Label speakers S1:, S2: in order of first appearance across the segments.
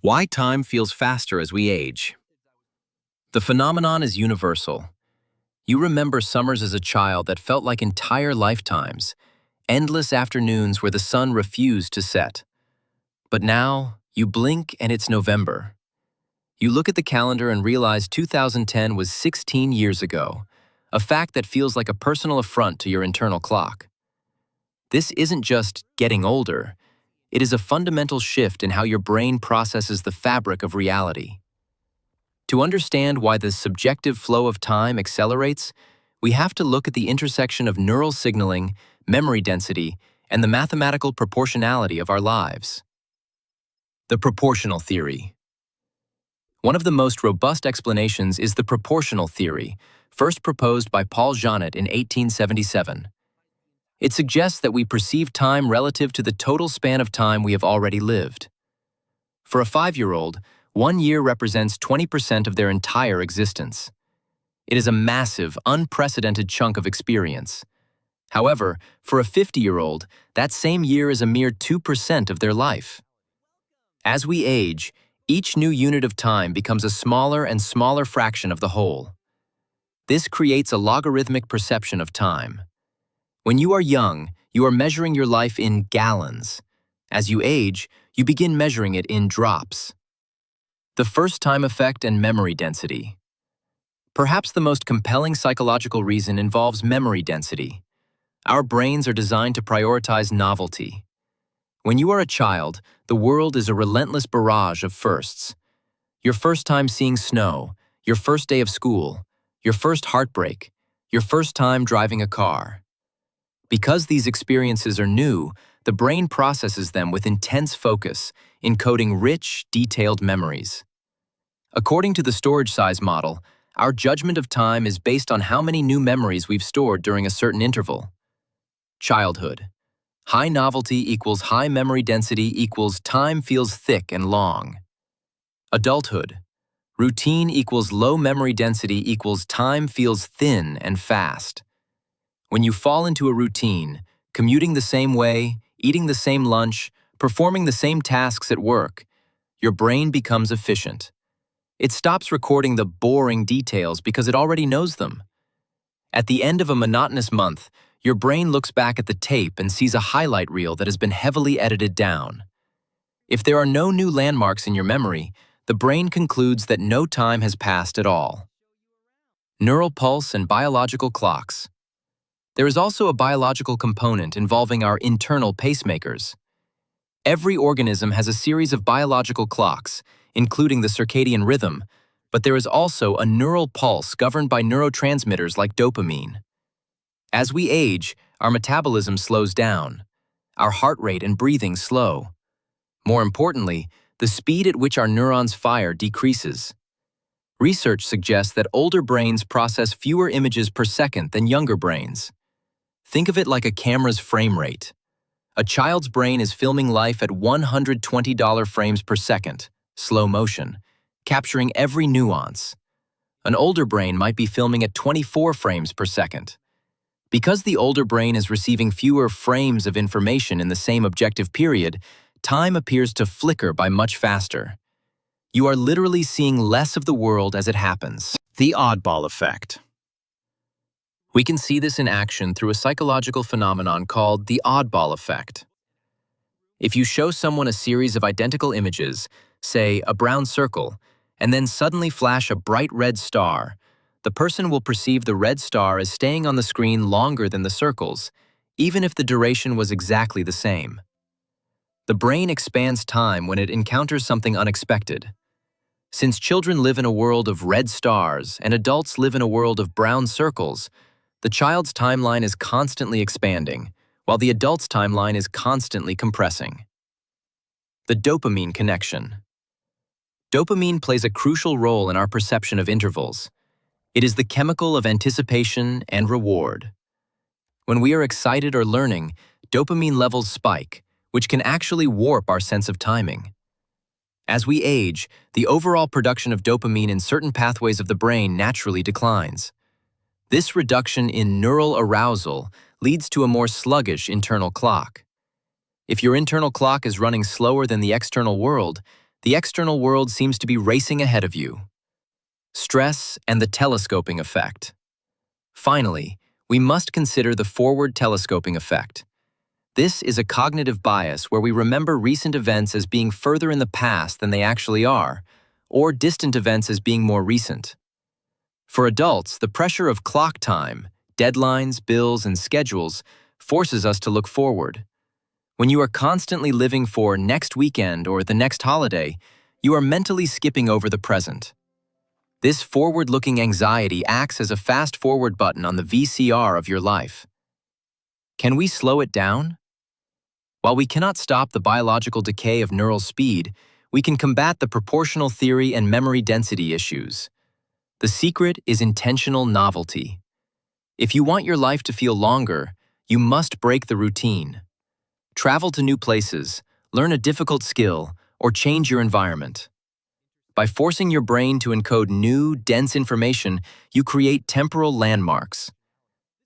S1: Why time feels faster as we age. The phenomenon is universal. You remember summers as a child that felt like entire lifetimes, endless afternoons where the sun refused to set. But now, you blink and it's November. You look at the calendar and realize 2010 was 16 years ago, a fact that feels like a personal affront to your internal clock. This isn't just getting older. It is a fundamental shift in how your brain processes the fabric of reality. To understand why the subjective flow of time accelerates, we have to look at the intersection of neural signaling, memory density, and the mathematical proportionality of our lives. The proportional theory. One of the most robust explanations is the proportional theory, first proposed by Paul Janet in 1877. It suggests that we perceive time relative to the total span of time we have already lived. For a 5-year-old, 1 year represents 20% of their entire existence. It is a massive, unprecedented chunk of experience. However, for a 50-year-old, that same year is a mere 2% of their life. As we age, each new unit of time becomes a smaller and smaller fraction of the whole. This creates a logarithmic perception of time. When you are young, you are measuring your life in gallons. As you age, you begin measuring it in drops. The first-time effect and memory density. Perhaps the most compelling psychological reason involves memory density. Our brains are designed to prioritize novelty. When you are a child, the world is a relentless barrage of firsts. Your first time seeing snow, your first day of school, your first heartbreak, your first time driving a car. Because these experiences are new, the brain processes them with intense focus, encoding rich, detailed memories. According to the storage size model, our judgment of time is based on how many new memories we've stored during a certain interval. Childhood. High novelty equals high memory density equals time feels thick and long. Adulthood. Routine equals low memory density equals time feels thin and fast. When you fall into a routine, commuting the same way, eating the same lunch, performing the same tasks at work, your brain becomes efficient. It stops recording the boring details because it already knows them. At the end of a monotonous month, your brain looks back at the tape and sees a highlight reel that has been heavily edited down. If there are no new landmarks in your memory, the brain concludes that no time has passed at all. Neural pulse and biological clocks. There is also a biological component involving our internal pacemakers. Every organism has a series of biological clocks, including the circadian rhythm, but there is also a neural pulse governed by neurotransmitters like dopamine. As we age, our metabolism slows down. Our heart rate and breathing slow. More importantly, the speed at which our neurons fire decreases. Research suggests that older brains process fewer images per second than younger brains. Think of it like a camera's frame rate. A child's brain is filming life at 120 frames per second, slow motion, capturing every nuance. An older brain might be filming at 24 frames per second. Because the older brain is receiving fewer frames of information in the same objective period, time appears to flicker by much faster. You are literally seeing less of the world as it happens. The Oddball Effect. We can see this in action through a psychological phenomenon called the Oddball Effect. If you show someone a series of identical images, say a brown circle, and then suddenly flash a bright red star, the person will perceive the red star as staying on the screen longer than the circles, even if the duration was exactly the same. The brain expands time when it encounters something unexpected. Since children live in a world of red stars and adults live in a world of brown circles, the child's timeline is constantly expanding, while the adult's timeline is constantly compressing. The dopamine connection. Dopamine plays a crucial role in our perception of intervals. It is the chemical of anticipation and reward. When we are excited or learning, dopamine levels spike, which can actually warp our sense of timing. As we age, the overall production of dopamine in certain pathways of the brain naturally declines. This reduction in neural arousal leads to a more sluggish internal clock. If your internal clock is running slower than the external world, The external world seems to be racing ahead of you. Stress and the telescoping effect. Finally, we must consider the forward telescoping effect. This is a cognitive bias where we remember recent events as being further in the past than they actually are, or distant events as being more recent. For adults, the pressure of clock time, deadlines, bills, and schedules forces us to look forward. When you are constantly living for next weekend or the next holiday, you are mentally skipping over the present. This forward-looking anxiety acts as a fast-forward button on the VCR of your life. Can we slow it down? While we cannot stop the biological decay of neural speed, we can combat the proportional theory and memory density issues. The secret is intentional novelty. If you want your life to feel longer, you must break the routine. Travel to new places, learn a difficult skill, or change your environment. By forcing your brain to encode new, dense information, you create temporal landmarks.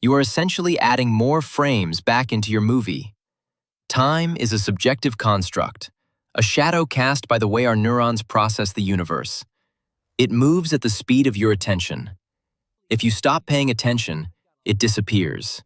S1: You are essentially adding more frames back into your movie. Time is a subjective construct, a shadow cast by the way our neurons process the universe. It moves at the speed of your attention. If you stop paying attention, it disappears.